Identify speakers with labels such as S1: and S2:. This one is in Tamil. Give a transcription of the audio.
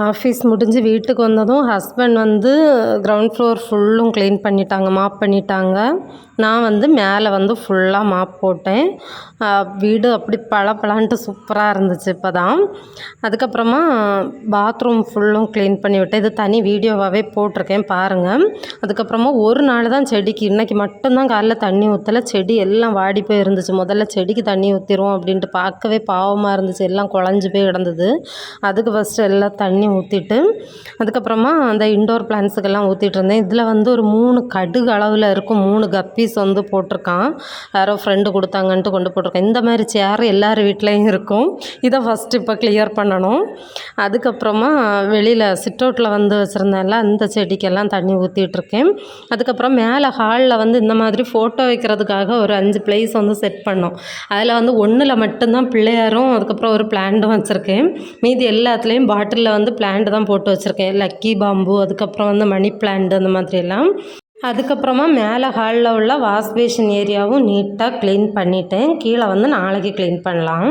S1: ஆஃபீஸ் முடிஞ்சு வீட்டுக்கு வந்ததும் ஹஸ்பண்ட் வந்து கிரவுண்ட் ஃப்ளோர் ஃபுல்லும் க்ளீன் பண்ணிட்டாங்க, மாப் பண்ணிட்டாங்க. நான் வந்து மேலே வந்து ஃபுல்லாக மாப் போட்டேன். வீடு அப்படி பளபளன்ட்டு சூப்பராக இருந்துச்சு இப்போ தான். அதுக்கப்புறமா பாத்ரூம் ஃபுல்லும் க்ளீன் பண்ணி விட்டேன். இது தனி வீடியோவாகவே போட்டிருக்கேன் பாருங்கள். அதுக்கப்புறமா ஒரு நாள் தான் செடிக்கு, இன்றைக்கி மட்டும்தான் காலைல தண்ணி ஊற்றலை. செடி எல்லாம் வாடி போய் இருந்துச்சு. முதல்ல செடிக்கு தண்ணி ஊற்றிடுவோம் அப்படின்ட்டு பார்க்கவே பாவமாக இருந்துச்சு, எல்லாம் குழஞ்சி போய் கிடந்தது. அதுக்கு ஃபஸ்ட்டு எல்லாம் தண்ணி ஊற்றிட்டு அதுக்கப்புறமா அந்த இன்டோர் பிளான்ஸுக்கெல்லாம் ஊற்றிட்டு இருந்தேன். இதில் வந்து ஒரு 3 கடுகு அளவில் இருக்கும் 3 கப்பீஸ் வந்து போட்டிருக்கான். யாரோ ஃப்ரெண்டு கொடுத்தாங்கன்ட்டு கொண்டு போட்டிருக்கேன். இந்த மாதிரி சேர் எல்லார் வீட்லேயும் இருக்கும். இதை ஃபஸ்ட்டு இப்போ கிளியர் பண்ணணும். அதுக்கப்புறமா வெளியில் சிட் அவுட்டில் வந்து வச்சுருந்தேன்ல, அந்த செடிக்கெல்லாம் தண்ணி ஊற்றிட்டுருக்கேன். அதுக்கப்புறம் மேலே ஹாலில் வந்து இந்த மாதிரி ஃபோட்டோ வைக்கிறதுக்காக ஒரு 5 பிளேஸ் வந்து செட் பண்ணோம். அதில் வந்து 1ல் மட்டும்தான் பிள்ளையாரும் அதுக்கப்புறம் ஒரு பிளான்ட்டும் வச்சுருக்கேன். மீதி எல்லாத்துலேயும் பாட்டிலில் வந்து பிளான்ட் தான் போட்டு வச்சுருக்கேன். லக்கி பாம்பு, அதுக்கப்புறம் வந்து மணி பிளான்ட், அந்த மாதிரியெல்லாம். அதுக்கப்புறமா மேலே ஹாலில் உள்ள வாஷ் பேஷன் ஏரியாவும் நீட்டாக க்ளீன் பண்ணிட்டேன். கீழே வந்து நாளைக்கு க்ளீன் பண்ணலாம்.